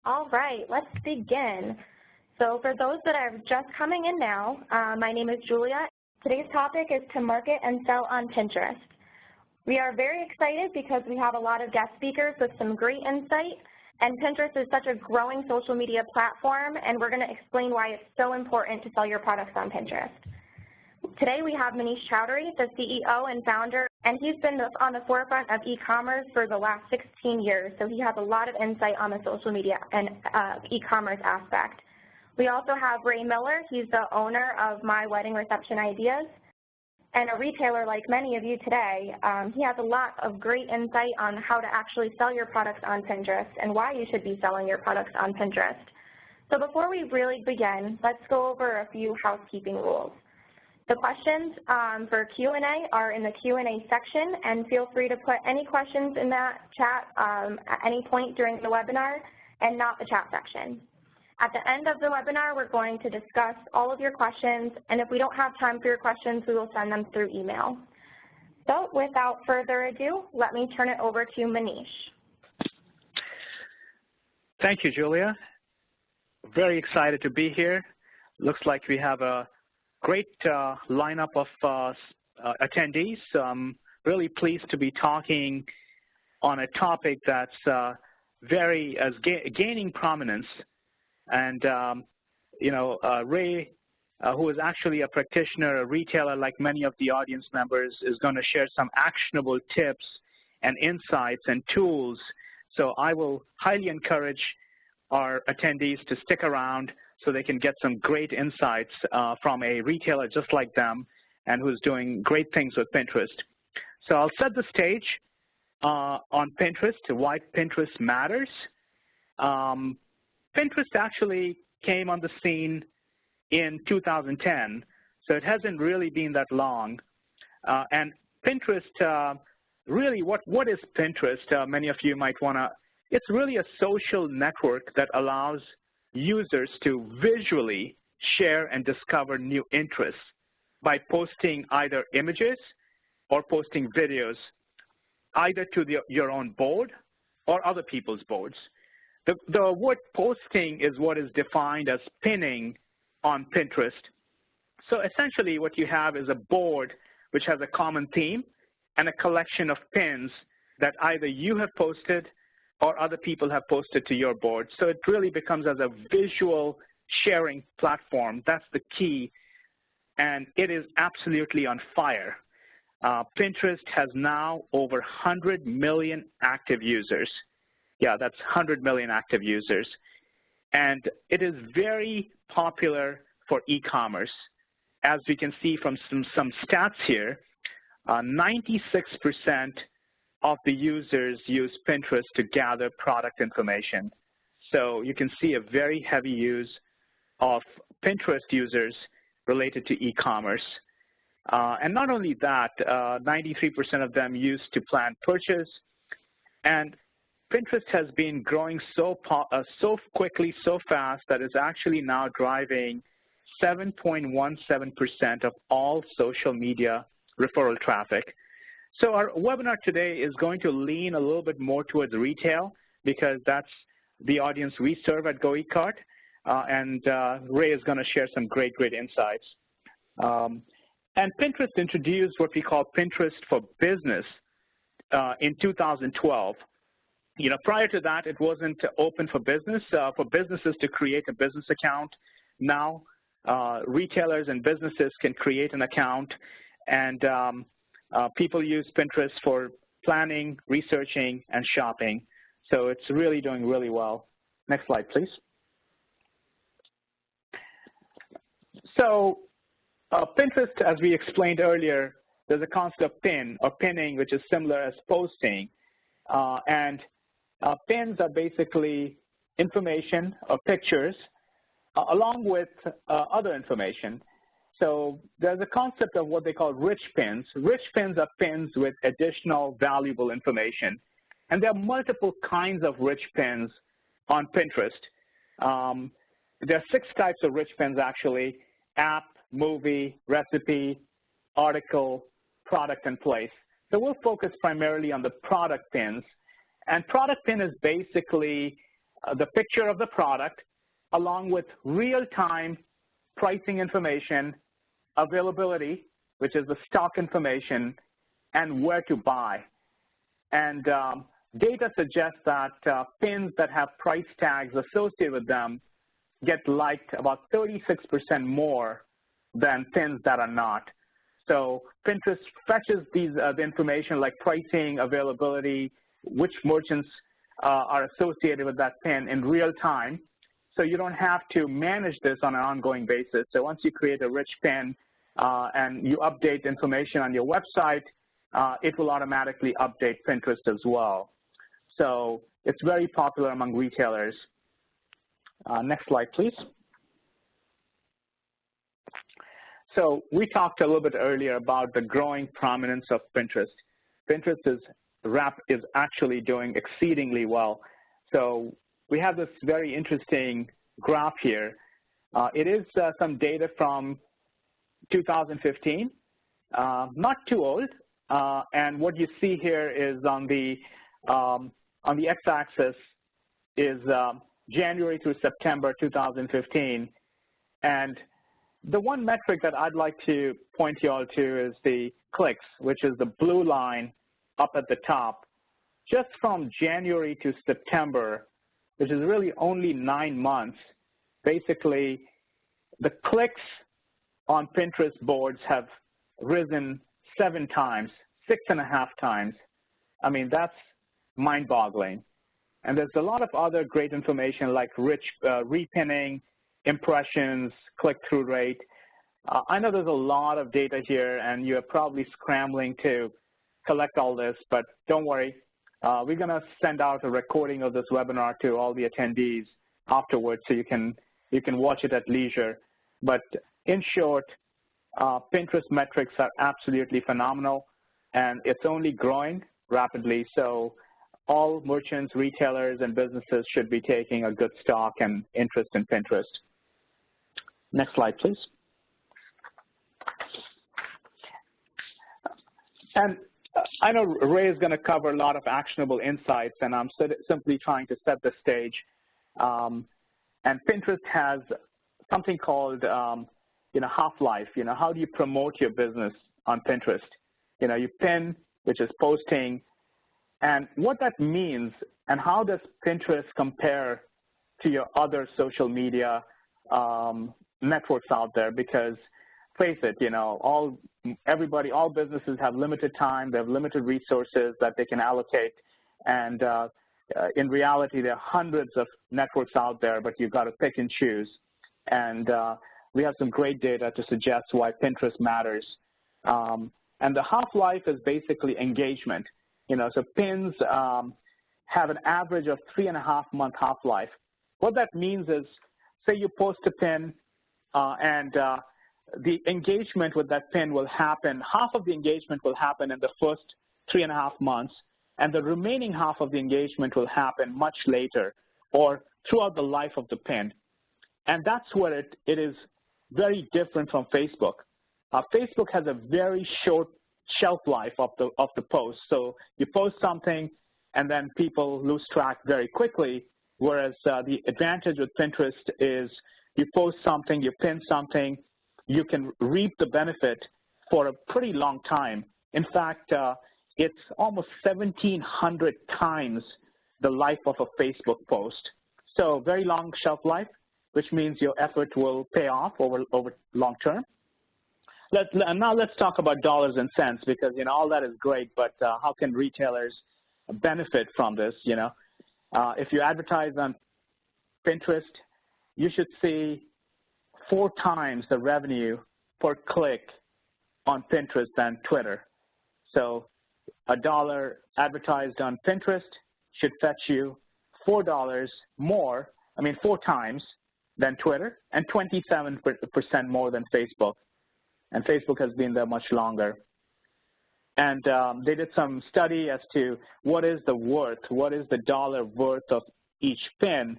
All right, let's begin. So for those that are just coming in now, my name is Julia. Today's topic is to market and sell on Pinterest. We are very excited because we have a lot of guest speakers with some great insight, and Pinterest is such a growing social media platform, and we're going to explain why it's so important to sell your products on Pinterest. Today we have Manish Chowdhury, the CEO and founder, and he's been on the forefront of e-commerce for the last 16 years, so he has a lot of insight on the social media and e-commerce aspect. We also have Ray Miller. He's the owner of My Wedding Reception Ideas, and a retailer like many of you today. He has a lot of great insight on how to actually sell your products on Pinterest and why you should be selling your products on Pinterest. So before we really begin, let's go over a few housekeeping rules. The questions for Q&A are in the Q&A section, and feel free to put any questions in that chat at any point during the webinar and not the chat section. At the end of the webinar, we're going to discuss all of your questions, and if we don't have time for your questions, we will send them through email. So without further ado, let me turn it over to Manish. Thank you, Julia. Very excited to be here. Looks like we have a great lineup of attendees. Really pleased to be talking on a topic that's gaining prominence. And Ray, who is actually a practitioner, a retailer like many of the audience members, is going to share some actionable tips and insights and tools. So I will highly encourage our attendees to stick around so they can get some great insights from a retailer just like them and who's doing great things with Pinterest. So I'll set the stage on Pinterest, why Pinterest matters. Pinterest actually came on the scene in 2010, so it hasn't really been that long. And Pinterest, really, what is Pinterest? Many of you might want to, it's really a social network that allows users to visually share and discover new interests by posting either images or posting videos either to your own board or other people's boards. The word posting is what is defined as pinning on Pinterest. So essentially what you have is a board which has a common theme and a collection of pins that either you have posted or other people have posted to your board. So it really becomes as a visual sharing platform. That's the key, and it is absolutely on fire. Pinterest has now over 100 million active users. Yeah, that's 100 million active users. And it is very popular for e-commerce. As we can see from some stats here, 96% of the users use Pinterest to gather product information. So you can see a very heavy use of Pinterest users related to e-commerce. And not only that, 93% of them use to plan purchase. And Pinterest has been growing so quickly, so fast, that it's actually now driving 7.17% of all social media referral traffic. So our webinar today is going to lean a little bit more towards retail because that's the audience we serve at GoECart, and Ray is going to share some great insights. And Pinterest introduced what we call Pinterest for Business in 2012. You know, prior to that, it wasn't open for business, for businesses to create a business account. Now, retailers and businesses can create an account, and people use Pinterest for planning, researching, and shopping. So it's really doing really well. Next slide, please. So Pinterest, as we explained earlier, there's a concept of pin or pinning, which is similar as posting. Pins are basically information or pictures along with other information. So there's a concept of what they call rich pins. Rich pins are pins with additional valuable information. And there are multiple kinds of rich pins on Pinterest. There are 6 types of rich pins, actually: app, movie, recipe, article, product, and place. So we'll focus primarily on the product pins. And product pin is basically the picture of the product along with real-time pricing information, availability, which is the stock information, and where to buy. And data suggests that pins that have price tags associated with them get liked about 36% more than pins that are not. So Pinterest fetches the information like pricing, availability, which merchants are associated with that pin in real time. So you don't have to manage this on an ongoing basis. So once you create a rich pin and you update information on your website, it will automatically update Pinterest as well. So it's very popular among retailers. Next slide, please. So we talked a little bit earlier about the growing prominence of Pinterest. Pinterest is actually doing exceedingly well. So we have this very interesting graph here. It is some data from 2015, not too old. And what you see here is on the x-axis is January through September 2015. And the one metric that I'd like to point you all to is the clicks, which is the blue line up at the top. Just from January to September, which is really only 9 months, basically the clicks on Pinterest boards have risen 7 times, 6.5 times. I mean, that's mind-boggling. And there's a lot of other great information like rich repinning, impressions, click-through rate. I know there's a lot of data here, and you're probably scrambling to collect all this, but don't worry. We're going to send out a recording of this webinar to all the attendees afterwards, so you can watch it at leisure. But in short, Pinterest metrics are absolutely phenomenal, and it's only growing rapidly. So all merchants, retailers, and businesses should be taking a good stock and interest in Pinterest. Next slide, please. And I know Ray is going to cover a lot of actionable insights, and I'm simply trying to set the stage. And Pinterest has something called, half-life. How do you promote your business on Pinterest? You pin, which is posting, and what that means, and how does Pinterest compare to your other social media networks out there? Because face it, all businesses have limited time, they have limited resources that they can allocate, and in reality, there are hundreds of networks out there, but you've got to pick and choose. And we have some great data to suggest why Pinterest matters. And the half-life is basically engagement. So pins have an average of 3.5-month half-life. What that means is, say you post a pin and the engagement with that pin will happen, half of the engagement will happen in the first 3.5 months, and the remaining half of the engagement will happen much later or throughout the life of the pin. And that's where it is very different from Facebook. Facebook has a very short shelf life of the post. So you post something, and then people lose track very quickly, whereas the advantage with Pinterest is you post something, you pin something, you can reap the benefit for a pretty long time. In fact, it's almost 1,700 times the life of a Facebook post. So very long shelf life, which means your effort will pay off over long term. Now let's talk about dollars and cents, because all that is great, but how can retailers benefit from this? If you advertise on Pinterest, you should see 4 times the revenue per click on Pinterest than Twitter. So $1 advertised on Pinterest should fetch you $4 more, 4 times than Twitter, and 27% more than Facebook. And Facebook has been there much longer. And they did some study as to what is the dollar worth of each pin,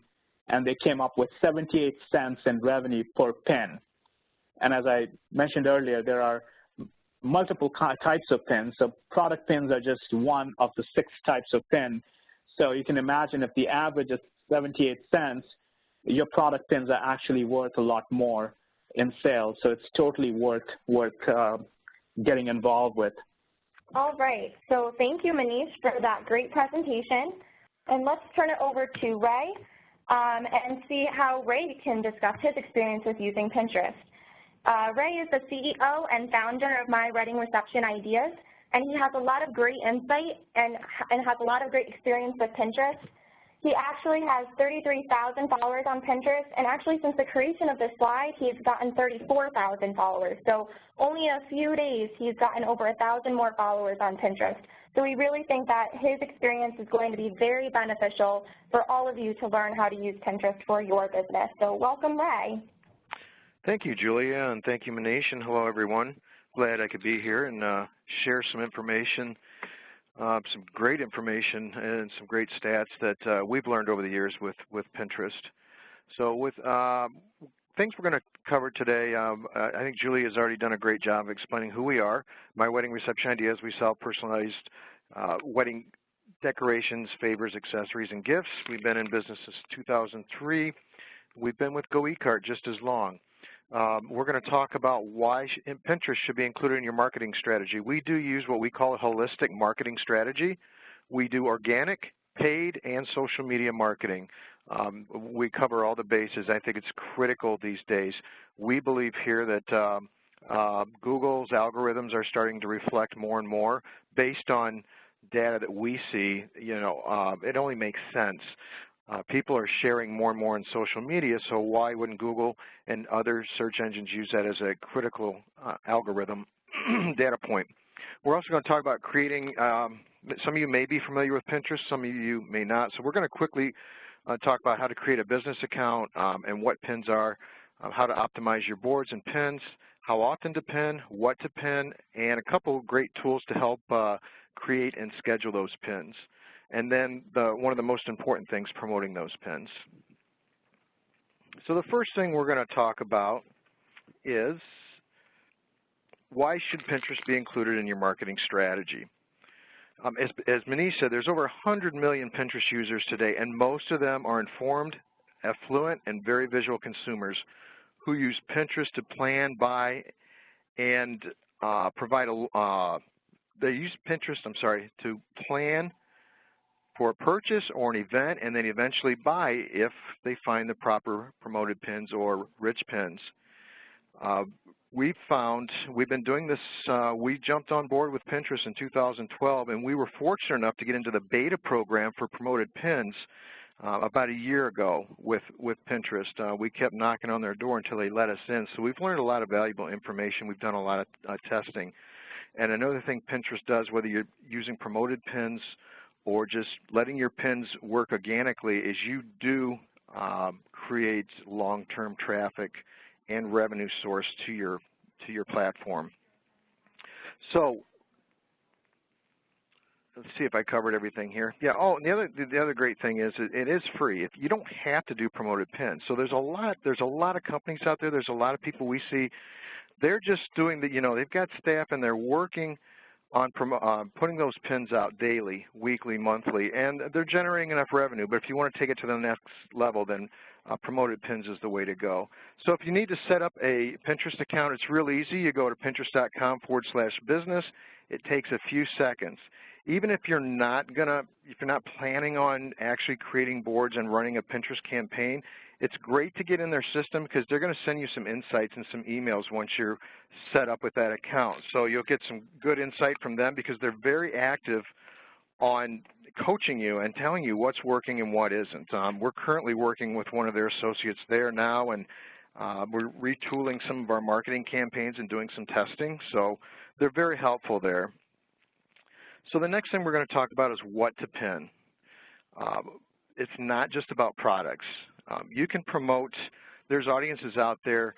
and they came up with 78 cents in revenue per pin. And as I mentioned earlier, there are multiple types of pins. So product pins are just one of the 6 types of pin. So you can imagine if the average is 78 cents, your product pins are actually worth a lot more in sales. So it's totally worth getting involved with. All right. So thank you, Manish, for that great presentation. And let's turn it over to Ray and see how Ray can discuss his experience with using Pinterest. Ray is the CEO and founder of My Wedding Reception Ideas, and he has a lot of great insight and has a lot of great experience with Pinterest. He actually has 33,000 followers on Pinterest, and actually since the creation of this slide, he's gotten 34,000 followers. So only in a few days, he's gotten over 1,000 more followers on Pinterest. So we really think that his experience is going to be very beneficial for all of you to learn how to use Pinterest for your business. So welcome, Ray. Thank you, Julia, and thank you, Manish, and hello, everyone. Glad I could be here and share some information, some great information and some great stats that we've learned over the years with Pinterest. So with things we're going to cover today, I think Julia has already done a great job of explaining who we are. My Wedding Reception Ideas, we sell personalized wedding decorations, favors, accessories, and gifts. We've been in business since 2003. We've been with GoEcart just as long. We're going to talk about why Pinterest should be included in your marketing strategy. We do use what we call a holistic marketing strategy. We do organic, paid, and social media marketing. We cover all the bases. I think it's critical these days. We believe here that Google's algorithms are starting to reflect more and more based on data that we see. You know, it only makes sense. People are sharing more and more on social media, so why wouldn't Google and other search engines use that as a critical algorithm data point? We're also going to talk about creating, some of you may be familiar with Pinterest, some of you may not, so we're going to quickly talk about how to create a business account and what pins are, how to optimize your boards and pins, how often to pin, what to pin, and a couple of great tools to help create and schedule those pins. And then one of the most important things, promoting those pins. So the first thing we're going to talk about is why should Pinterest be included in your marketing strategy? As Manish said, there's over 100 million Pinterest users today, and most of them are informed, affluent, and very visual consumers who use Pinterest to plan, buy, and provide they use Pinterest, to plan for a purchase or an event, and then eventually buy if they find the proper promoted pins or rich pins. We've been doing this, we jumped on board with Pinterest in 2012, and we were fortunate enough to get into the beta program for promoted pins about a year ago with Pinterest. We kept knocking on their door until they let us in, so we've learned a lot of valuable information. We've done a lot of testing. And another thing Pinterest does, whether you're using promoted pins or just letting your pins work organically, is you do create long-term traffic and revenue source to your platform. So let's see if I covered everything here. Yeah. Oh, and the other great thing is it is free. If you don't have to do promoted pins. So there's a lot of companies out there. There's a lot of people we see. They're just doing the, they've got staff and they're working on putting those pins out daily, weekly, monthly, and they're generating enough revenue. But if you want to take it to the next level, then promoted pins is the way to go. So if you need to set up a Pinterest account, it's real easy. You go to pinterest.com/business. It takes a few seconds. Even if you're not planning on actually creating boards and running a Pinterest campaign, it's great to get in their system because they're going to send you some insights and some emails once you're set up with that account. So you'll get some good insight from them because they're very active on coaching you and telling you what's working and what isn't. We're currently working with one of their associates there now, and we're retooling some of our marketing campaigns and doing some testing. So they're very helpful there. So the next thing we're going to talk about is what to pin. It's not just about products. You can promote, there's audiences out there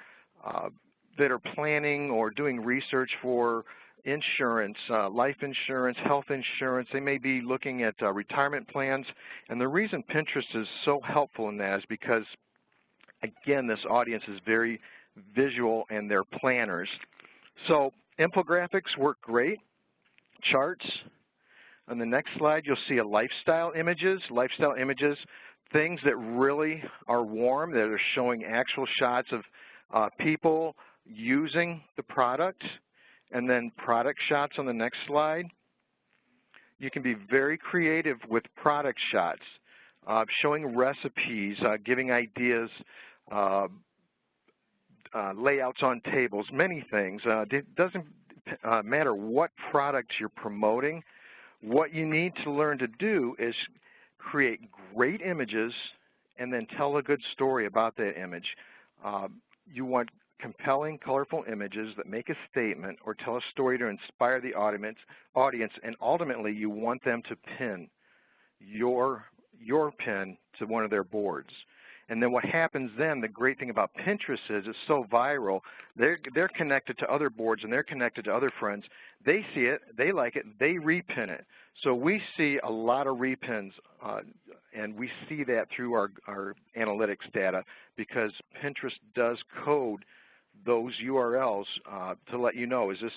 that are planning or doing research for insurance, life insurance, health insurance. They may be looking at retirement plans. And the reason Pinterest is so helpful in that is because, again, this audience is very visual and they're planners. So infographics work great, charts. On the next slide, you'll see lifestyle images. Lifestyle images things that really are warm, that are showing actual shots of people using the product, and then product shots on the next slide. You can be very creative with product shots, showing recipes, giving ideas, layouts on tables, many things. It doesn't matter what product you're promoting. What you need to learn to do is create great images and then tell a good story about that image. You want compelling, colorful images that make a statement or tell a story to inspire the audience, and ultimately you want them to pin your pin to one of their boards. And then what happens then, the great thing about Pinterest is it's so viral, they're connected to other boards and they're connected to other friends. They see it, they like it, they repin it. So we see a lot of repins, and we see that through our analytics data, because Pinterest does code those URLs to let you know, is this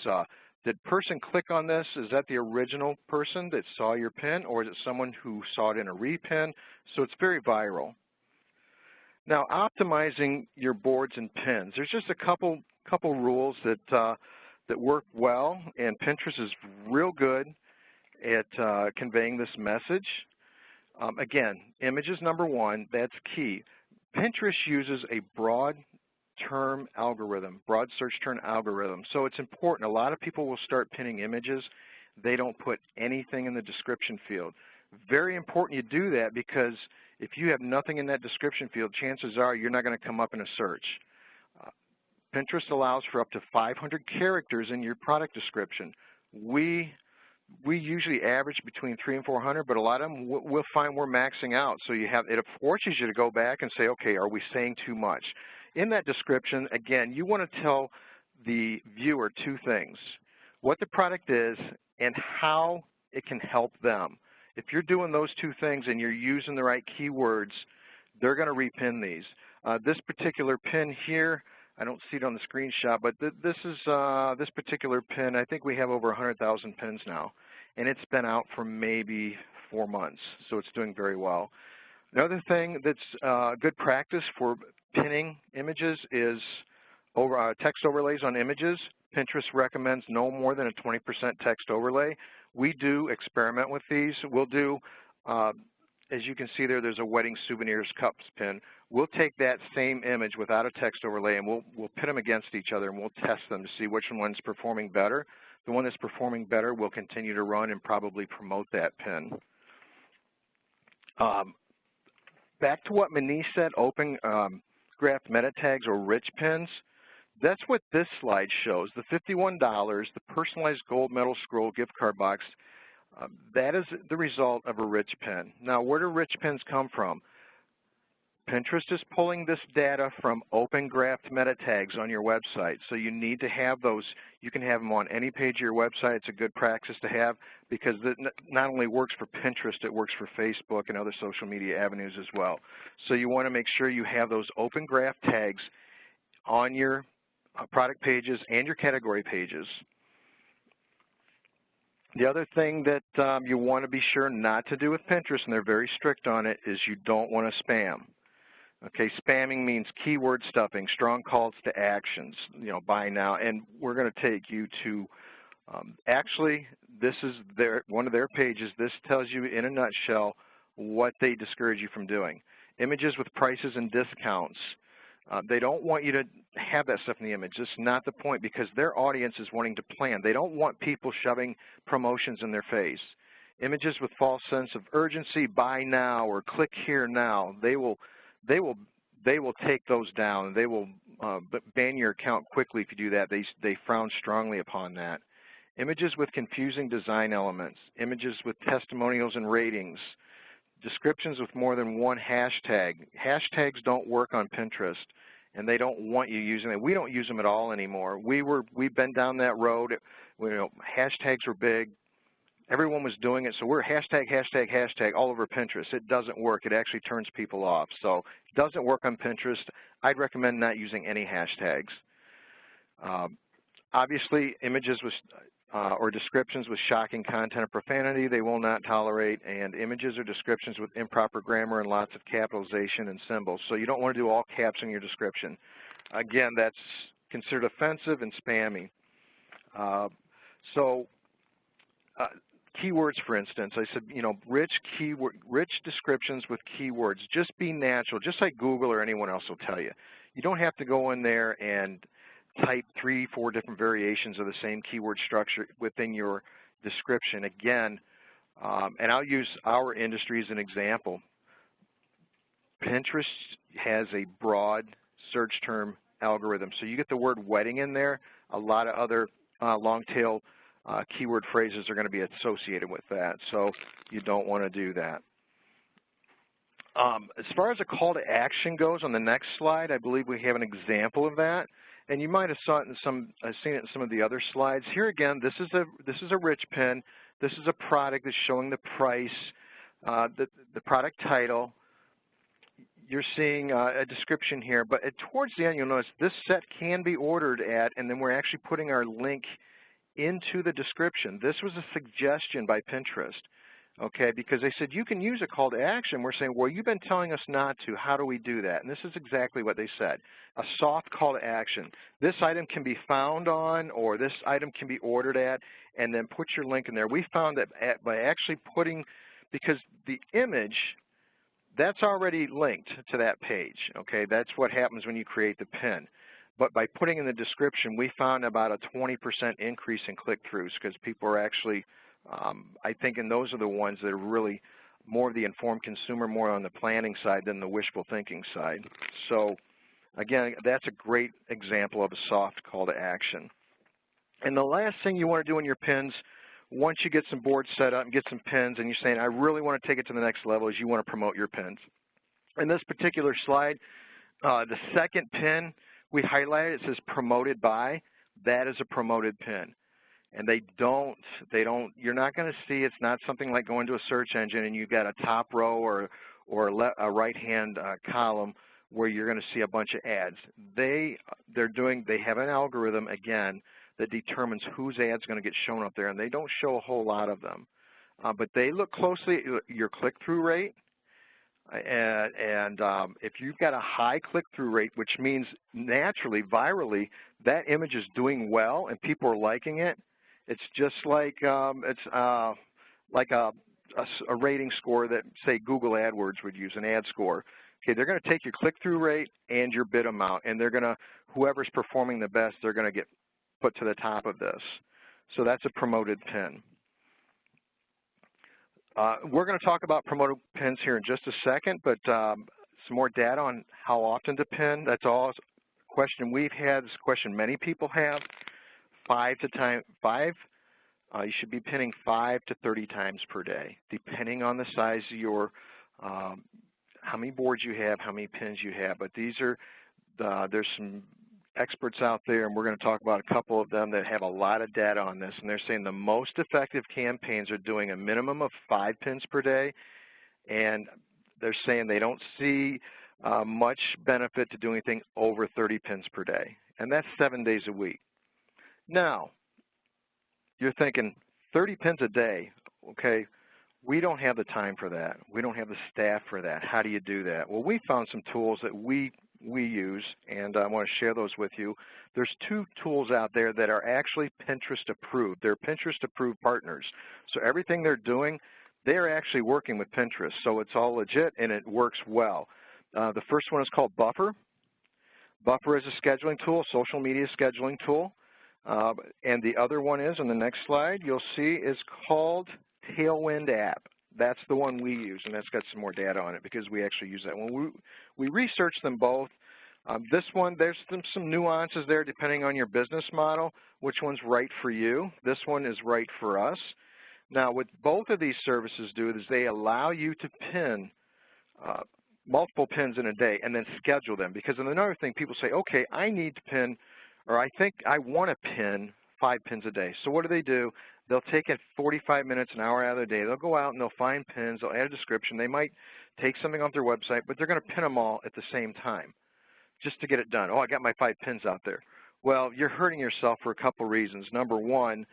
did person click on this? Is that the original person that saw your pin, or is it someone who saw it in a repin? So it's very viral. Now, optimizing your boards and pins. There's just a couple rules that work well, and Pinterest is real good at conveying this message. Again, images number one, that's key. Pinterest uses a broad search term algorithm. So it's important. A lot of people will start pinning images. They don't put anything in the description field. Very important you do that, because if you have nothing in that description field, chances are you're not going to come up in a search. Pinterest allows for up to 500 characters in your product description. We usually average between 300 and 400, but a lot of them we'll find we're maxing out. So it forces you to go back and say, okay, are we saying too much? In that description, again, you want to tell the viewer two things: what the product is and how it can help them. If you're doing those two things and you're using the right keywords, they're going to repin these. This particular pin here, I don't see it on the screenshot, but this particular pin, I think we have over 100,000 pins now, and it's been out for maybe 4 months, so it's doing very well. Another thing that's good practice for pinning images is text overlays on images. Pinterest recommends no more than a 20% text overlay. We do experiment with these. We'll do, as you can see there's a wedding souvenirs cups pin. We'll take that same image without a text overlay, and we'll pit them against each other, and we'll test them to see which one's performing better. The one that's performing better we'll continue to run and probably promote that pin. Back to what Manish said, open graph meta tags or rich pins. That's what this slide shows. The $51, the personalized gold medal scroll gift card box, that is the result of a rich pin. Now, where do rich pins come from? Pinterest is pulling this data from open graphed meta tags on your website. So you need to have those. You can have them on any page of your website. It's a good practice to have, because it not only works for Pinterest, it works for Facebook and other social media avenues as well. So you want to make sure you have those open graph tags on your product pages and your category pages. The other thing that you want to be sure not to do with Pinterest, and they're very strict on it, is you don't want to spam. Okay, spamming means keyword stuffing, strong calls to actions, buy now, and we're going to take you to, actually, this is one of their pages. This tells you in a nutshell what they discourage you from doing. Images with prices and discounts. They don't want you to have that stuff in the image. That's not the point, because their audience is wanting to plan. They don't want people shoving promotions in their face. Images with false sense of urgency, buy now or click here now. They will take those down. They will ban your account quickly if you do that. They frown strongly upon that. Images with confusing design elements. Images with testimonials and ratings. Descriptions with more than one hashtag. Hashtags don't work on Pinterest, and they don't want you using them. We don't use them at all anymore. We've been down that road. Hashtags were big. Everyone was doing it, so we're hashtag all over Pinterest. It doesn't work. It actually turns people off. So it doesn't work on Pinterest. I'd recommend not using any hashtags. Obviously, images or descriptions with shocking content or profanity they will not tolerate, and images or descriptions with improper grammar and lots of capitalization and symbols. So you don't want to do all caps in your description. Again, that's considered offensive and spammy. Keywords, for instance, I said, you know, rich descriptions with keywords. Just be natural, just like Google or anyone else will tell you. You don't have to go in there and type 3, 4 different variations of the same keyword structure within your description. Again, and I'll use our industry as an example. Pinterest has a broad search term algorithm. So you get the word wedding in there, a lot of other long tail keyword phrases are going to be associated with that, so you don't want to do that. As far as a call to action goes, on the next slide, I believe we have an example of that, and you might have seen it in some of the other slides. Here again, this is a rich pin. This is a product that's showing the price, the product title. You're seeing a description here, but towards the end, you'll notice this set can be ordered at, and then we're actually putting our link into the description. This was a suggestion by Pinterest, okay, because they said you can use a call to action. We're saying, well, you've been telling us not to. How do we do that? And this is exactly what they said, a soft call to action. This item can be found on, or this item can be ordered at, and then put your link in there. We found that by actually putting, because the image, that's already linked to that page, okay? That's what happens when you create the pin. But by putting in the description, we found about a 20% increase in click-throughs because people are actually, I think, and those are the ones that are really more of the informed consumer, more on the planning side than the wishful thinking side. So, again, that's a great example of a soft call to action. And the last thing you want to do in your pins, once you get some boards set up and get some pins and you're saying, I really want to take it to the next level, is you want to promote your pins. In this particular slide, the second pin, we highlighted, it says promoted by. That is a promoted pin. And you're not going to see, it's not something like going to a search engine and you've got a top row or a right-hand column where you're going to see a bunch of ads. They have an algorithm, again, that determines whose ad's going to get shown up there, and they don't show a whole lot of them. But they look closely at your click-through rate, and if you've got a high click-through rate, which means naturally, virally, that image is doing well and people are liking it, it's just like a rating score that, say, Google AdWords would use, an ad score. Okay, they're going to take your click-through rate and your bid amount, and they're going to, whoever's performing the best, they're going to get put to the top of this. So that's a promoted pin. We're going to talk about promoted pins here in just a second, but some more data on how often to pin. That's all a question we've had. This question many people have. You should be pinning 5 to 30 times per day, depending on the size of your, how many boards you have, how many pins you have. But these are, there's some experts out there, and we're going to talk about a couple of them that have a lot of data on this, and they're saying the most effective campaigns are doing a minimum of 5 pins per day, and they're saying they don't see much benefit to do anything over 30 pins per day, and that's 7 days a week. Now, you're thinking 30 pins a day, okay, we don't have the time for that. We don't have the staff for that. How do you do that? Well, we found some tools that we use, and I want to share those with you. There's 2 tools out there that are actually Pinterest approved. They're Pinterest approved partners. So everything they're doing, they're actually working with Pinterest. So it's all legit and it works well. The first one is called Buffer. Buffer is a scheduling tool, social media scheduling tool. And the other one is, on the next slide, you'll see, is called Tailwind app. That's the one we use, and that's got some more data on it because we actually use that one. We researched them both. This one, there's some nuances there depending on your business model, which one's right for you. This one is right for us. Now, what both of these services do is they allow you to pin multiple pins in a day and then schedule them. Because another thing, people say, okay, I need to pin, or I think I want to pin 5 pins a day. So what do? They'll take it 45 minutes, an hour out of their day. They'll go out and they'll find pins. They'll add a description. They might take something off their website, but they're going to pin them all at the same time just to get it done. Oh, I got my 5 pins out there. Well, you're hurting yourself for a couple reasons. Number one,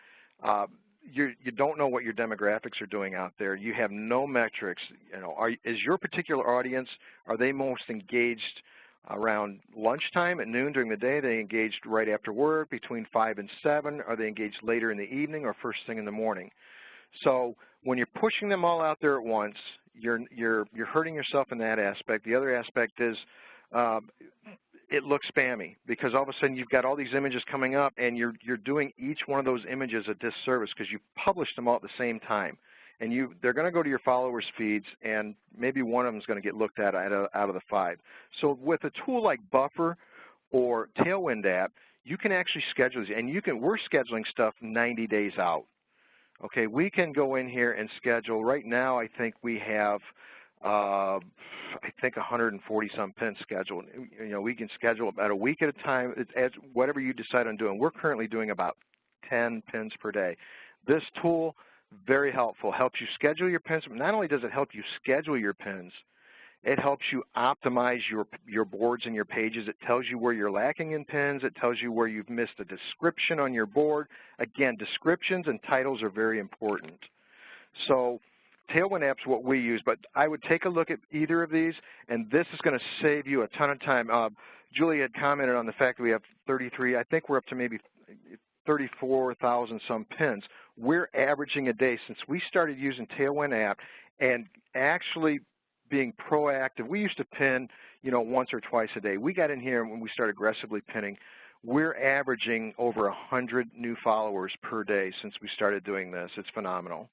you don't know what your demographics are doing out there. You have no metrics. You know, is your particular audience, are they most engaged around lunchtime at noon during the day? Are they engaged right after work between 5 and 7? Are they engaged later in the evening or first thing in the morning? So when you're pushing them all out there at once, you're hurting yourself in that aspect. The other aspect is it looks spammy, because all of a sudden you've got all these images coming up, and you're doing each one of those images a disservice because you published them all at the same time, and they're going to go to your followers' feeds, and maybe one of them is going to get looked at out of the 5. So with a tool like Buffer or Tailwind app, you can actually schedule these, and we're scheduling stuff 90 days out. Okay, we can go in here and schedule. Right now, I think we have 140-some pins scheduled. You know, we can schedule about a week at a time. It's whatever you decide on doing. We're currently doing about 10 pins per day. This tool, very helpful. Helps you schedule your pins. Not only does it help you schedule your pins, it helps you optimize your boards and your pages. It tells you where you're lacking in pins. It tells you where you've missed a description on your board. Again, descriptions and titles are very important. So Tailwind app's what we use, but I would take a look at either of these, and this is going to save you a ton of time. Julie had commented on the fact that we have 33, I think we're up to maybe 34,000 some pins. We're averaging a day since we started using Tailwind app and actually being proactive. We used to pin, you know, once or twice a day. We got in here when we started aggressively pinning. We're averaging over 100 new followers per day since we started doing this. It's phenomenal.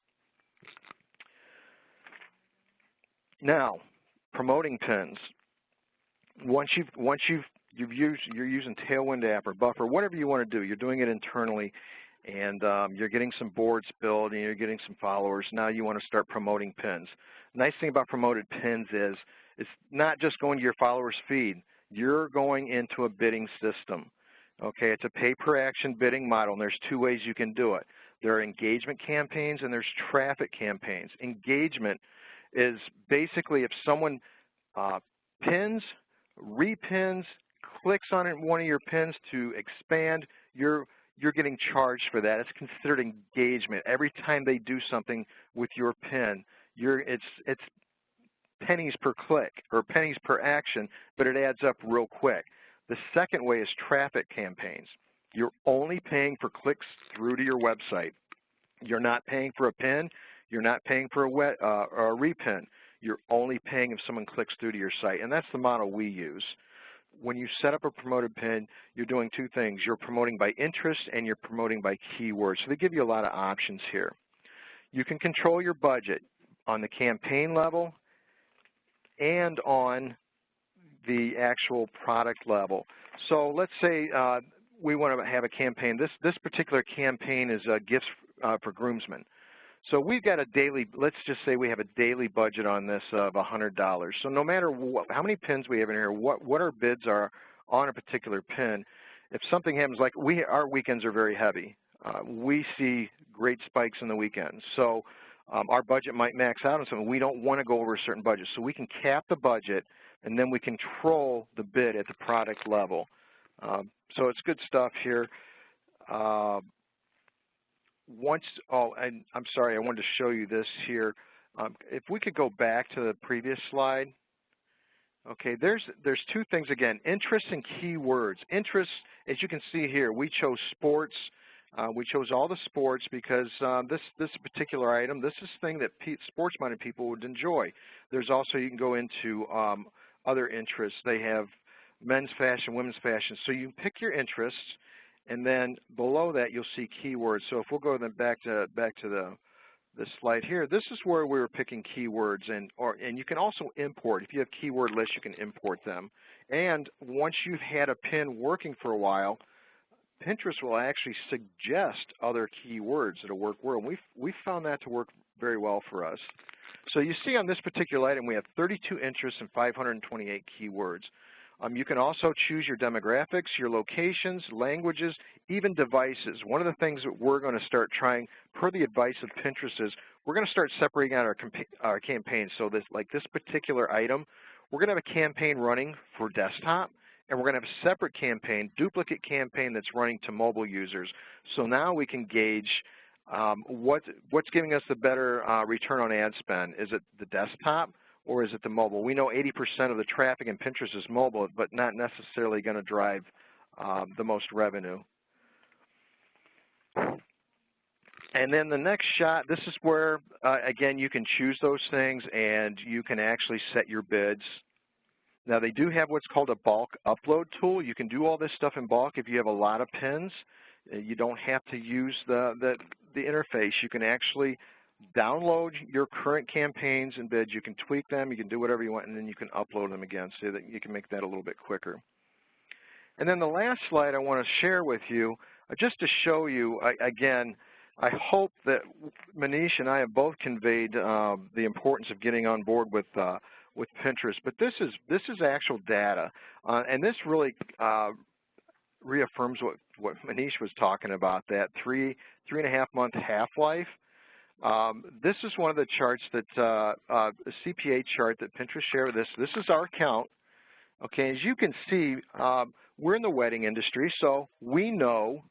Now, promoting pins. You're using Tailwind app or Buffer, whatever you want to do. You're doing it internally, and you're getting some boards built, and you're getting some followers. Now you want to start promoting pins. The nice thing about promoted pins is it's not just going to your followers' feed. You're going into a bidding system. Okay, it's a pay-per-action bidding model, and there's 2 ways you can do it. There are engagement campaigns, and there's traffic campaigns. Engagement is basically if someone pins, repins, clicks on one of your pins to expand, you're getting charged for that. It's considered engagement. Every time they do something with your pin, it's pennies per click or pennies per action, but it adds up real quick. The second way is traffic campaigns. You're only paying for clicks through to your website. You're not paying for a pin. You're not paying for a repin. You're only paying if someone clicks through to your site, and that's the model we use. When you set up a promoted pin, you're doing 2 things. You're promoting by interest and you're promoting by keywords. So they give you a lot of options here. You can control your budget on the campaign level and on the actual product level. So let's say we want to have a campaign. This particular campaign is gifts for groomsmen. So we've got a daily, let's just say we have a daily budget on this of $100. So no matter how many pins we have in here, what our bids are on a particular pin, if something happens, like our weekends are very heavy. We see great spikes in the weekends. So our budget might max out on something. We don't want to go over a certain budget. So we can cap the budget, and then we control the bid at the product level. So it's good stuff here. And I'm sorry, I wanted to show you this here. If we could go back to the previous slide. Okay, there's 2 things again, interest and keywords. Interest, as you can see here, we chose sports. We chose all the sports because this particular item, this is thing that sports-minded people would enjoy. There's also, you can go into other interests. They have men's fashion, women's fashion. So you pick your interests, and then below that you'll see keywords. So if we'll go then back to the slide here, this is where we were picking keywords, and you can also import. If you have keyword lists, you can import them. And once you've had a pin working for a while, Pinterest will actually suggest other keywords that'll work well. We've found that to work very well for us. So you see on this particular item, we have 32 interests and 528 keywords. You can also choose your demographics, your locations, languages, even devices. One of the things that we're going to start trying, per the advice of Pinterest, is we're going to start separating out our campaigns. So like this particular item, we're going to have a campaign running for desktop, and we're going to have a separate campaign, duplicate campaign that's running to mobile users. So now we can gauge What's giving us the better return on ad spend? Is it the desktop or is it the mobile? We know 80% of the traffic in Pinterest is mobile, but not necessarily going to drive the most revenue. And then the next shot, this is where, again, you can choose those things and you can actually set your bids. Now, they do have what's called a bulk upload tool. You can do all this stuff in bulk if you have a lot of pins. You don't have to use the interface. You can actually download your current campaigns and bids. You can tweak them. You can do whatever you want, and then you can upload them again so that you can make that a little bit quicker. And then the last slide I want to share with you, just to show you, again, I hope that Manish and I have both conveyed the importance of getting on board with Pinterest. But this is actual data, and this really reaffirms what Manish was talking about, that 3.5 month half-life. This is one of the charts that a CPA chart that Pinterest shared with us. This is our count. Okay, as you can see, we're in the wedding industry, so we know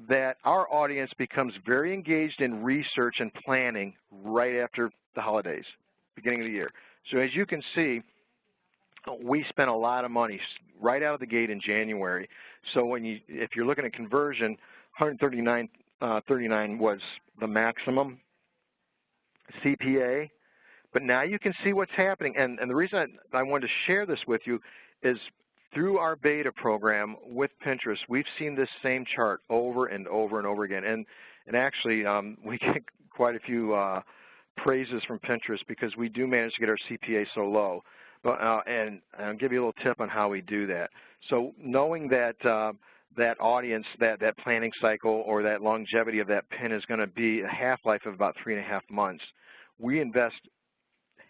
that our audience becomes very engaged in research and planning right after the holidays, beginning of the year. So as you can see, we spent a lot of money right out of the gate in January. So if you're looking at conversion, 139.39 was the maximum CPA. But now you can see what's happening. And the reason I wanted to share this with you is through our beta program with Pinterest, we've seen this same chart over and over and over again. And actually, we get quite a few praises from Pinterest because we do manage to get our CPA so low. But and I'll give you a little tip on how we do that. So knowing that that audience, that planning cycle or that longevity of that pin is going to be a half-life of about 3.5 months, we invest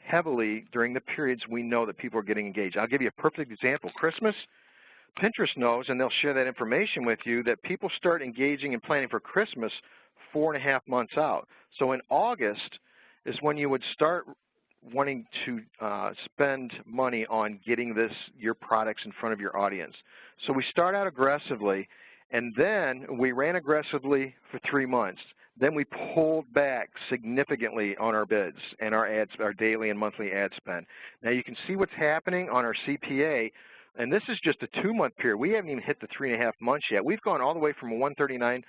heavily during the periods we know that people are getting engaged. I'll give you a perfect example. Christmas, Pinterest knows, and they'll share that information with you, that people start engaging and planning for Christmas 4.5 months out. So in August is when you would start wanting to spend money on getting your products in front of your audience. So we start out aggressively, and then we ran aggressively for 3 months. Then we pulled back significantly on our bids and our daily and monthly ad spend. Now you can see what's happening on our CPA, and this is just a 2-month period. We haven't even hit the 3.5 months yet. We've gone all the way from a 139.39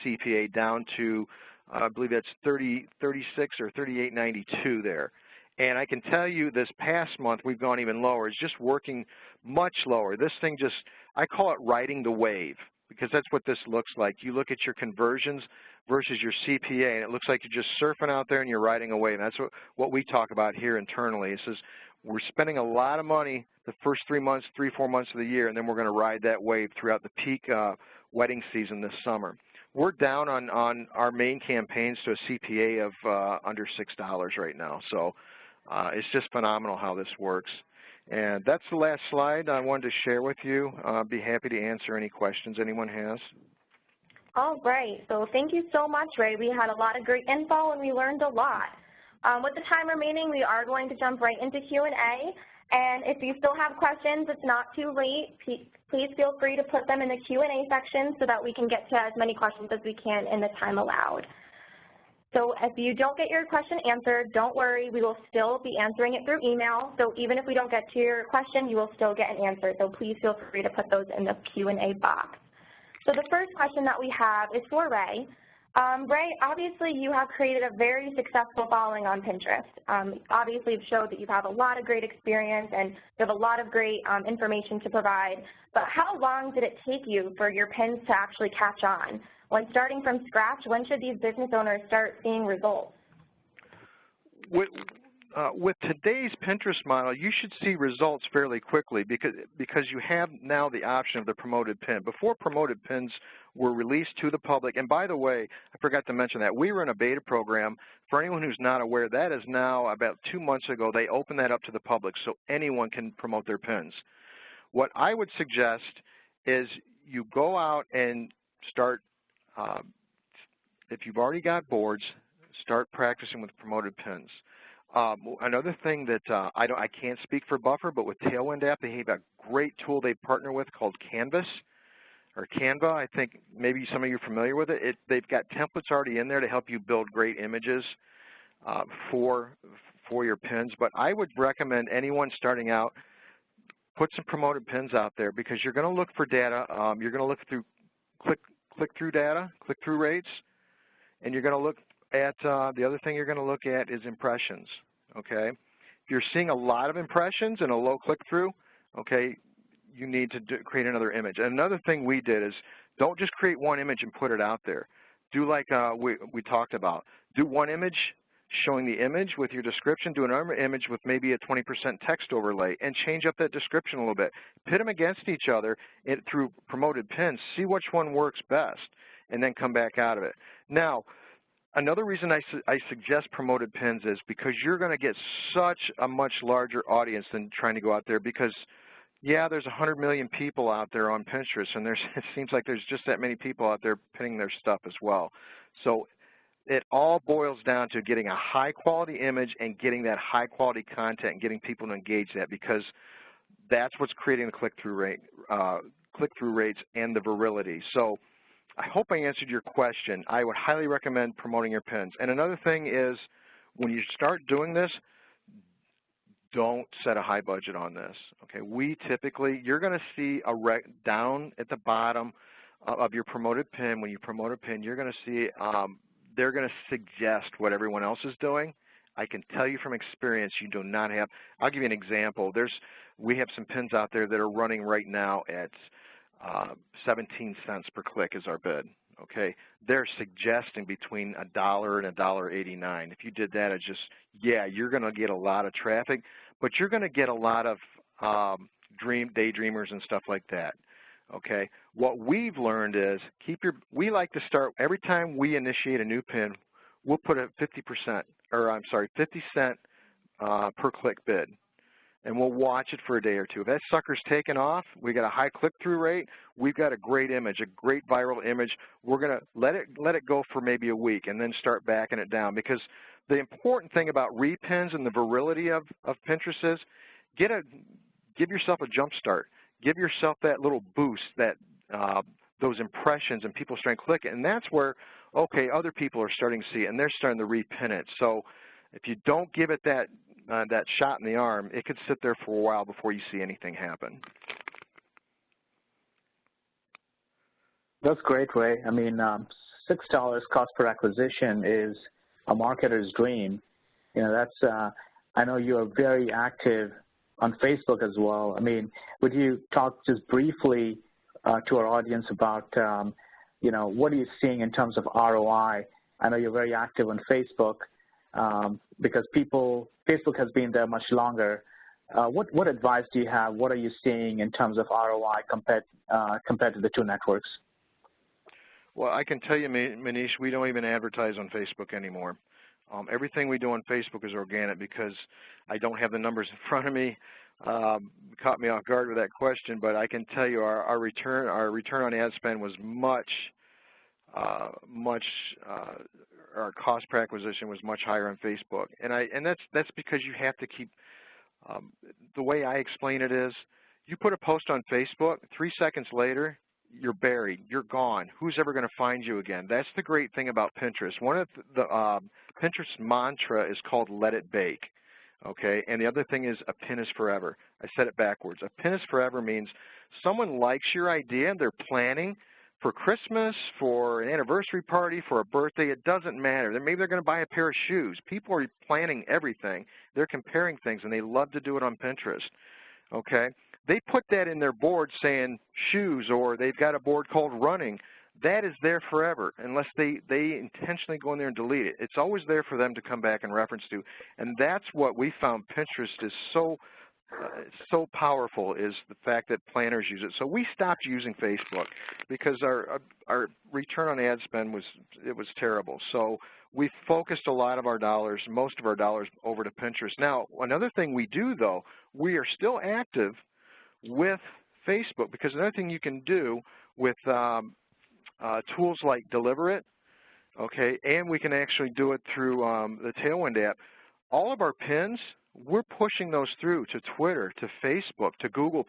CPA down to, I believe that's 36 or 38.92 there. And I can tell you this past month we've gone even lower. It's just working much lower. This thing just, I call it riding the wave, because that's what this looks like. You look at your conversions versus your CPA, and it looks like you're just surfing out there and you're riding a wave. And that's what we talk about here internally. It says we're spending a lot of money the first 3 months, 3-4 months of the year, and then we're going to ride that wave throughout the peak wedding season this summer. We're down on our main campaigns to a CPA of under $6 right now. So it's just phenomenal how this works. And that's the last slide I wanted to share with you. I'll be happy to answer any questions anyone has. All right. So thank you so much, Ray. We had a lot of great info and we learned a lot. With the time remaining, we are going to jump right into Q&A. And if you still have questions, it's not too late. Please feel free to put them in the Q&A section so that we can get to as many questions as we can in the time allowed. So if you don't get your question answered, don't worry. We will still be answering it through email. So even if we don't get to your question, you will still get an answer. So please feel free to put those in the Q&A box. So the first question that we have is for Ray. Ray, obviously you have created a very successful following on Pinterest. Obviously you've showed that you have a lot of great experience and you have a lot of great information to provide, but how long did it take you for your pins to actually catch on? When starting from scratch, when should these business owners start seeing results? With today's Pinterest model, you should see results fairly quickly because you have now the option of the promoted pin. Before, promoted pins were released to the public, and by the way, I forgot to mention that we were in a beta program. For anyone who's not aware, that is now about 2 months ago, they opened that up to the public so anyone can promote their pins. What I would suggest is you go out and start, if you've already got boards, start practicing with promoted pins. Another thing that I can't speak for Buffer, but with Tailwind app, they have a great tool they partner with called Canvas. or Canva. I think maybe some of you are familiar with it. They've got templates already in there to help you build great images for your pins. But I would recommend anyone starting out, put some promoted pins out there, because you're going to look for data. You're going to look through click-through data, click-through rates, and you're going to look at the other thing you're going to look at is impressions. Okay, if you're seeing a lot of impressions and a low click-through, okay, you need to create another image. And another thing we did is don't just create one image and put it out there. Do like we talked about. Do one image showing the image with your description. Do another image with maybe a 20% text overlay, and change up that description a little bit. Pit them against each other through promoted pins. See which one works best, and then come back out of it. Now, another reason I suggest promoted pins is because you're going to get such a much larger audience than trying to go out there, because yeah, there's 100 million people out there on Pinterest, and it seems like there's just that many people out there pinning their stuff as well. So it all boils down to getting a high-quality image and getting that high-quality content and getting people to engage that, because that's what's creating the click-through rates and the virility. So I hope I answered your question. I would highly recommend promoting your pins. And another thing is, when you start doing this, don't set a high budget on this. Okay, you're going to see down at the bottom of your promoted pin. When you promote a pin, you're going to see they're going to suggest what everyone else is doing. I can tell you from experience, you do not have. I'll give you an example. We have some pins out there that are running right now at 17 cents per click is our bid. Okay, they're suggesting between $1 and $1.89. If you did that, you're going to get a lot of traffic, but you're going to get a lot of daydreamers and stuff like that. Okay, what we've learned is we like to start every time we initiate a new pin, we'll put a 50 cent per click bid, and we'll watch it for a day or two. If that sucker's taken off, we got a high click-through rate, we've got a great image, a great viral image, we're going to let it go for maybe a week and then start backing it down, because the important thing about repins and the virility of Pinterest is give yourself a jump start. Give yourself that little boost, those impressions, and people starting to click it. And that's where, okay, other people are starting to see it, and they're starting to repin it. So if you don't give it that shot in the arm, it could sit there for a while before you see anything happen. That's great, Ray. I mean, $6 cost per acquisition is a marketer's dream. You know, that's. I know you are very active on Facebook as well. I mean, would you talk just briefly to our audience about, what are you seeing in terms of ROI? I know you're very active on Facebook because Facebook has been there much longer. What advice do you have? What are you seeing in terms of ROI compared to the two networks? Well, I can tell you, Manish, we don't even advertise on Facebook anymore. Everything we do on Facebook is organic, because I don't have the numbers in front of me. Caught me off guard with that question, but I can tell you our return on ad spend was our cost per acquisition was much higher on Facebook, and that's because you have to keep. The way I explain it is, you put a post on Facebook, 3 seconds later, you're buried, you're gone. Who's ever going to find you again? That's the great thing about Pinterest. One of the Pinterest mantra is called "Let it bake." Okay, and the other thing is a pin is forever. I said it backwards. A pin is forever means someone likes your idea, they're planning for Christmas, for an anniversary party, for a birthday. It doesn't matter. Maybe they're going to buy a pair of shoes. People are planning everything. They're comparing things, and they love to do it on Pinterest. Okay, they put that in their board saying shoes, or they've got a board called running. That is there forever unless they intentionally go in there and delete it. It's always there for them to come back and reference to. And that's what we found Pinterest is so powerful, is the fact that planners use it. So we stopped using Facebook because our return on ad spend was terrible. So we focused a lot of our dollars, most of our dollars, over to Pinterest. Now, another thing we do, though, we are still active with Facebook, because another thing you can do with tools like Deliverr, okay, and we can actually do it through the Tailwind app. All of our pins, we're pushing those through to Twitter, to Facebook, to Google+.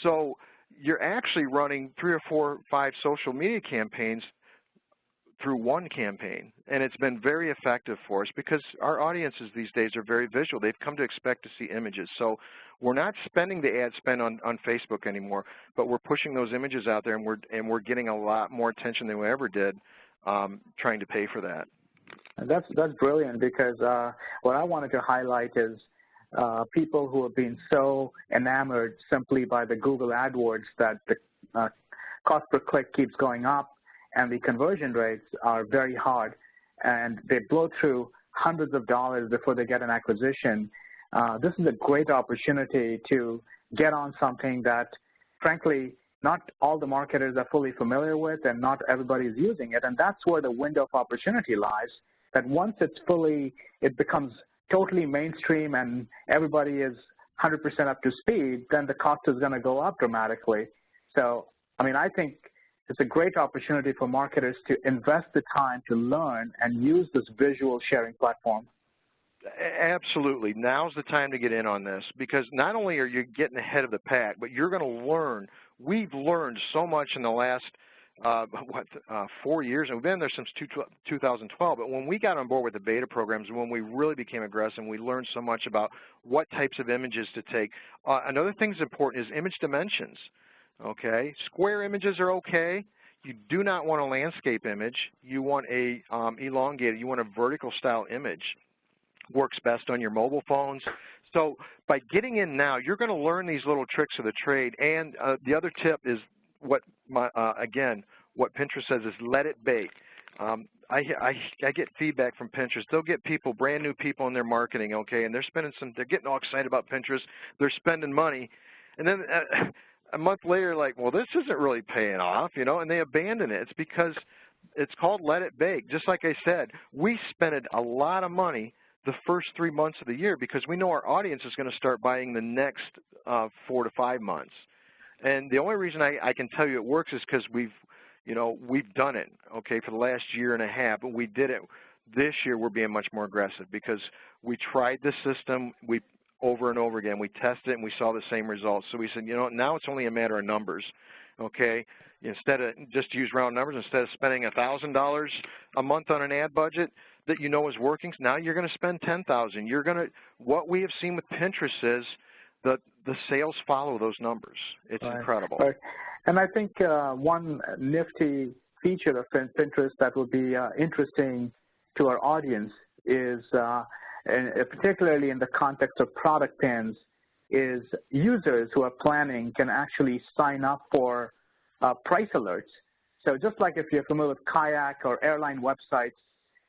So you're actually running 3 or 4 or 5 social media campaigns through one campaign, and it's been very effective for us because our audiences these days are very visual. They've come to expect to see images. So we're not spending the ad spend on Facebook anymore, but we're pushing those images out there, and we're getting a lot more attention than we ever did trying to pay for that. That's brilliant, because what I wanted to highlight is people who have been so enamored simply by the Google AdWords that the cost per click keeps going up, and the conversion rates are very hard, and they blow through hundreds of dollars before they get an acquisition. This is a great opportunity to get on something that, frankly, not all the marketers are fully familiar with, and not everybody is using it, and that's where the window of opportunity lies, that once it becomes totally mainstream and everybody is 100% up to speed, then the cost is going to go up dramatically. So, I mean, I think it's a great opportunity for marketers to invest the time to learn and use this visual sharing platform. Absolutely. Now's the time to get in on this, because not only are you getting ahead of the pack, but you're going to learn. We've learned so much in the last 4 years, and we've been there since 2012, but when we got on board with the beta programs, when we really became aggressive, we learned so much about what types of images to take. Another thing that's important is image dimensions. Okay, square images are okay. You do not want a landscape image. You want a elongated, you want a vertical style image. Works best on your mobile phones. So by getting in now, you're going to learn these little tricks of the trade. And the other tip is again, what Pinterest says is let it bake. I get feedback from Pinterest. They'll get people, brand new people in their marketing, okay, and they're getting all excited about Pinterest. They're spending money, and then a month later, like, well, this isn't really paying off, you know, and they abandon it. It's because it's called let it bake. Just like I said, we spent a lot of money the first 3 months of the year because we know our audience is going to start buying the next 4 to 5 months. And the only reason I can tell you it works is because we've done it, okay, for the last year and a half, but we did it. This year we're being much more aggressive because we tried the system over and over again. We tested it and we saw the same results. So we said, you know, now it's only a matter of numbers, okay? Instead of, just to use round numbers, instead of spending $1,000 a month on an ad budget that you know is working, now you're going to spend $10,000. You're going to, what we have seen with Pinterest is the sales follow those numbers. It's incredible. Right. And I think one nifty feature of Pinterest that would be interesting to our audience is, and particularly in the context of product pins, is users who are planning can actually sign up for price alerts. So just like if you're familiar with Kayak or airline websites,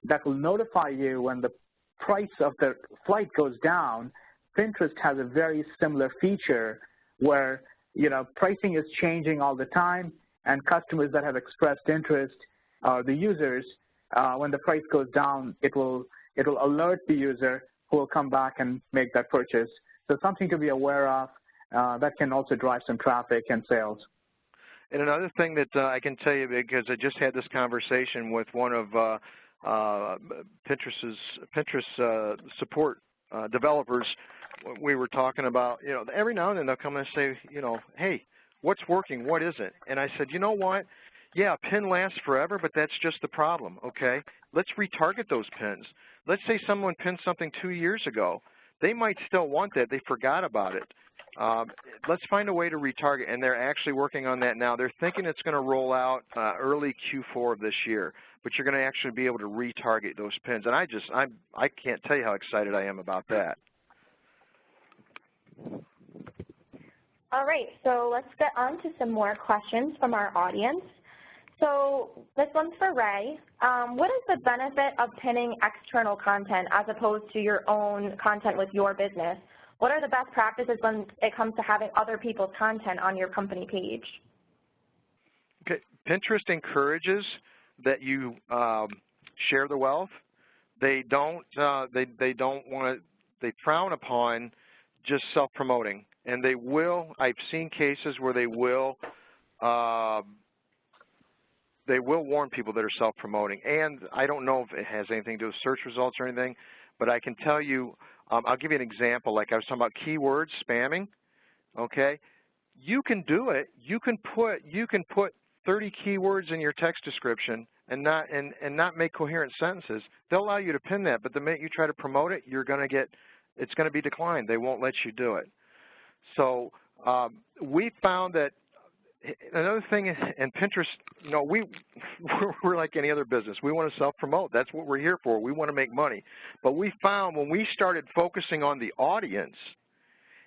that will notify you when the price of the flight goes down, Pinterest has a very similar feature where, you know, pricing is changing all the time, and customers that have expressed interest, the users, when the price goes down, it'll alert the user who will come back and make that purchase. So something to be aware of that can also drive some traffic and sales. And another thing that I can tell you, because I just had this conversation with one of Pinterest support developers, we were talking about, you know, every now and then they'll come and say, you know, hey, what's working, what isn't? And I said, you know what? Yeah, a pin lasts forever, but that's just the problem, okay? Let's retarget those pins. Let's say someone pinned something 2 years ago. They might still want that. They forgot about it. Let's find a way to retarget, and they're actually working on that now. They're thinking it's going to roll out early Q4 of this year, but you're going to actually be able to retarget those pins. And I can't tell you how excited I am about that. All right, so let's get on to some more questions from our audience. So this one's for Ray. What is the benefit of pinning external content as opposed to your own content with your business? What are the best practices when it comes to having other people's content on your company page? Okay, Pinterest encourages that you share the wealth. They don't want to. They frown upon just self-promoting, and they will. I've seen cases where they will warn people that are self-promoting, and I don't know if it has anything to do with search results or anything, but I can tell you, I'll give you an example. Like I was talking about keywords, spamming, okay? you can do it. You can put 30 keywords in your text description and not make coherent sentences. They'll allow you to pin that, but the minute you try to promote it, it's going to be declined. They won't let you do it. So we found that another thing in Pinterest, you know, we're like any other business. We want to self-promote. That's what we're here for. We want to make money. But we found when we started focusing on the audience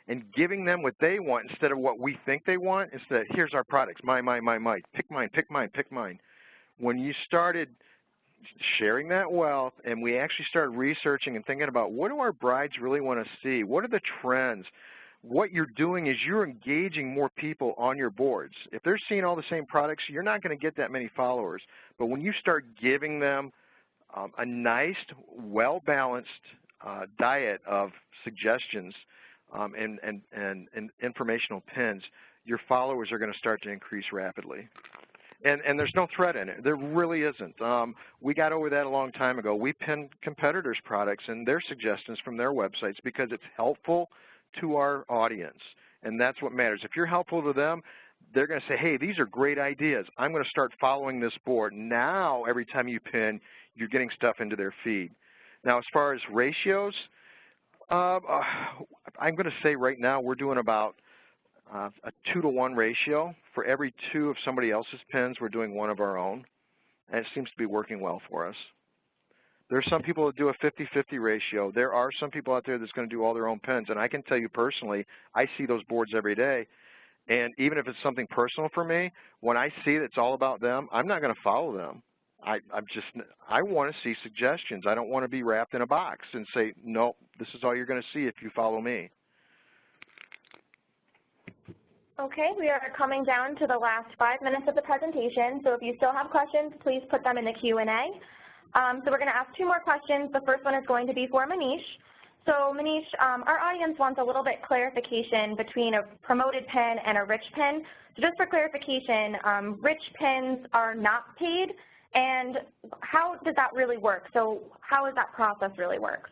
and giving them what they want instead of what we think they want, instead, here's our products, mine, pick mine, pick mine, pick mine. When you started sharing that wealth and we actually started researching and thinking about what do our brides really want to see, what are the trends, what you're doing is you're engaging more people on your boards. If they're seeing all the same products, you're not going to get that many followers. But when you start giving them a nice, well-balanced diet of suggestions and informational pins, your followers are going to start to increase rapidly. And there's no threat in it. There really isn't. We got over that a long time ago. We pin competitors' products and their suggestions from their websites because it's helpful to our audience, and that's what matters. If you're helpful to them, they're going to say, hey, these are great ideas. I'm going to start following this board. Now, every time you pin, you're getting stuff into their feed. Now, as far as ratios, I'm going to say right now we're doing about a 2-to-1 ratio. For every 2 of somebody else's pins, we're doing 1 of our own, and it seems to be working well for us. There are some people that do a 50-50 ratio. There are some people out there that's going to do all their own pins, and I can tell you personally, I see those boards every day, and even if it's something personal for me, when I see that it's all about them, I'm not going to follow them. I want to see suggestions. I don't want to be wrapped in a box and say, no, this is all you're going to see if you follow me. Okay, we are coming down to the last 5 minutes of the presentation, so if you still have questions, please put them in the Q&A. So we're going to ask 2 more questions. The first one is going to be for Manish. So Manish, our audience wants a little bit clarification between a promoted pin and a rich pin. So just for clarification, rich pins are not paid, and how does that really work? So how does that process really work?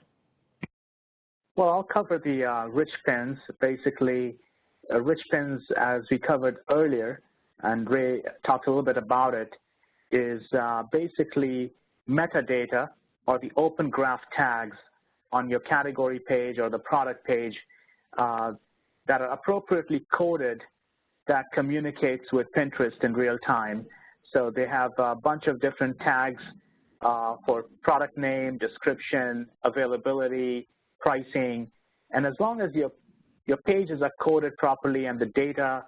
Well, I'll cover the rich pins. Basically, rich pins, as we covered earlier, and Ray talked a little bit about it, is basically metadata or the open graph tags on your category page or the product page that are appropriately coded that communicates with Pinterest in real time. So they have a bunch of different tags for product name, description, availability, pricing, and as long as your pages are coded properly and the data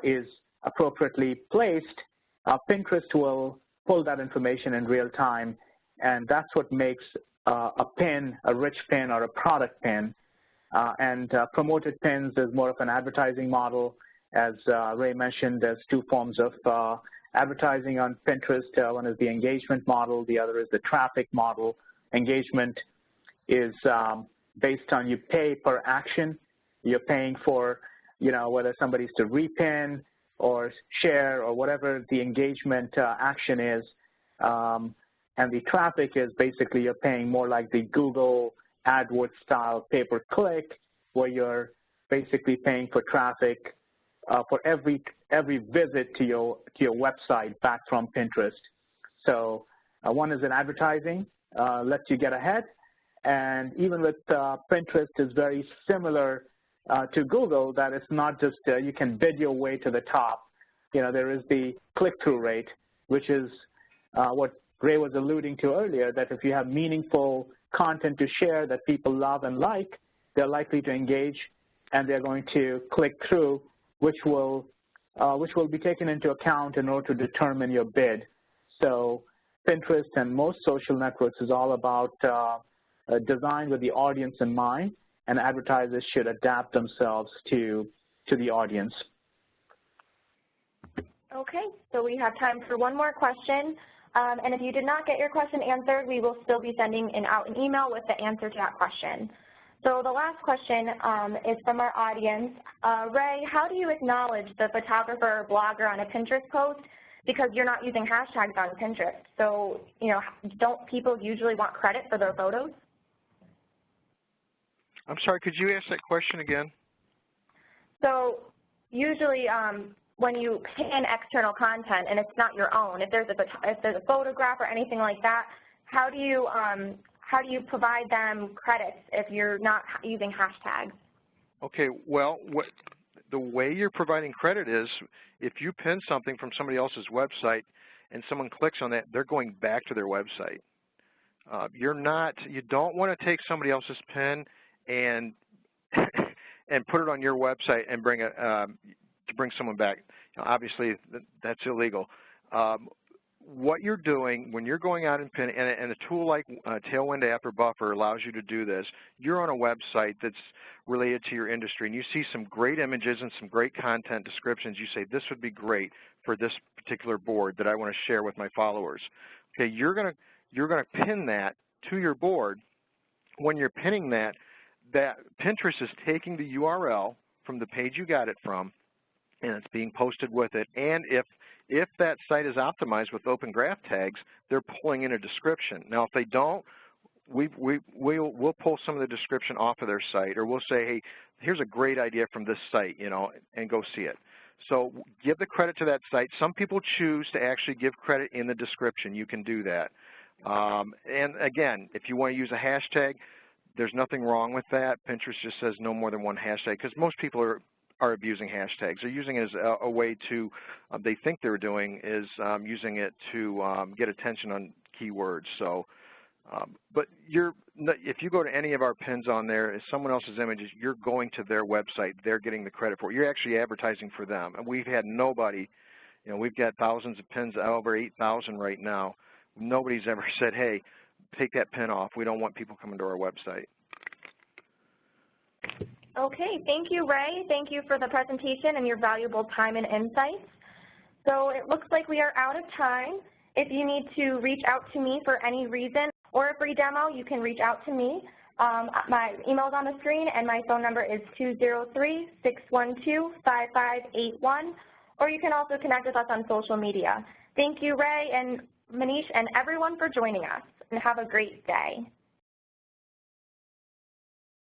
is appropriately placed, Pinterest will pull that information in real time, and that's what makes a pin, a rich pin, or a product pin. Promoted pins is more of an advertising model. As Ray mentioned, there's 2 forms of advertising on Pinterest. One is the engagement model. The other is the traffic model. Engagement is based on you pay per action. You're paying for, you know, whether somebody's to repin or share or whatever the engagement action is. And the traffic is basically you're paying more like the Google AdWords style pay-per-click, where you're basically paying for traffic for every visit to your website back from Pinterest. So one is an advertising, lets you get ahead, and even with Pinterest is very similar to Google, that it's not just you can bid your way to the top. You know, there is the click-through rate, which is what Ray was alluding to earlier, that if you have meaningful content to share that people love and like, they're likely to engage and they're going to click through, which will be taken into account in order to determine your bid. So Pinterest and most social networks is all about design with the audience in mind, and advertisers should adapt themselves to the audience. Okay, so we have time for 1 more question. And if you did not get your question answered, we will still be sending out an email with the answer to that question. So the last question is from our audience. Ray, how do you acknowledge the photographer or blogger on a Pinterest post because you're not using hashtags on Pinterest? So, you know, don't people usually want credit for their photos? I'm sorry, could you ask that question again? So usually when you pin external content and it's not your own, if there's a photograph or anything like that, how do you provide them credits if you're not using hashtags? Okay, well, the way you're providing credit is if you pin something from somebody else's website and someone clicks on that, they're going back to their website. You don't want to take somebody else's pin and and put it on your website and bring it to bring someone back. Obviously, that's illegal. What you're doing when you're going out and pinning, and a tool like Tailwind App or Buffer allows you to do this, you're on a website that's related to your industry, and you see some great images and some great content descriptions. You say, this would be great for this particular board that I want to share with my followers. Okay, you're gonna pin that to your board. When you're pinning that Pinterest is taking the URL from the page you got it from, and it's being posted with it. And if that site is optimized with Open Graph tags, they're pulling in a description. Now, if they don't, we'll pull some of the description off of their site, or we'll say, hey, here's a great idea from this site, and go see it. So give the credit to that site. Some people choose to actually give credit in the description. You can do that. And again, if you want to use a hashtag, there's nothing wrong with that. Pinterest just says no more than one hashtag, because most people are abusing hashtags. They're using it as a way to, they think they're doing is using it to get attention on keywords. So, but if you go to any of our pins on there, if someone else's images, you're going to their website. They're getting the credit for it. You're actually advertising for them. And we've had nobody, we've got thousands of pins, over 8,000 right now. Nobody's ever said, hey, take that pin off. We don't want people coming to our website. Okay, thank you, Ray. Thank you for the presentation and your valuable time and insights. So it looks like we are out of time. If you need to reach out to me for any reason or a free demo, you can reach out to me. My email is on the screen, and my phone number is 203-612-5581, or you can also connect with us on social media. Thank you, Ray and Manish, and everyone for joining us, and have a great day.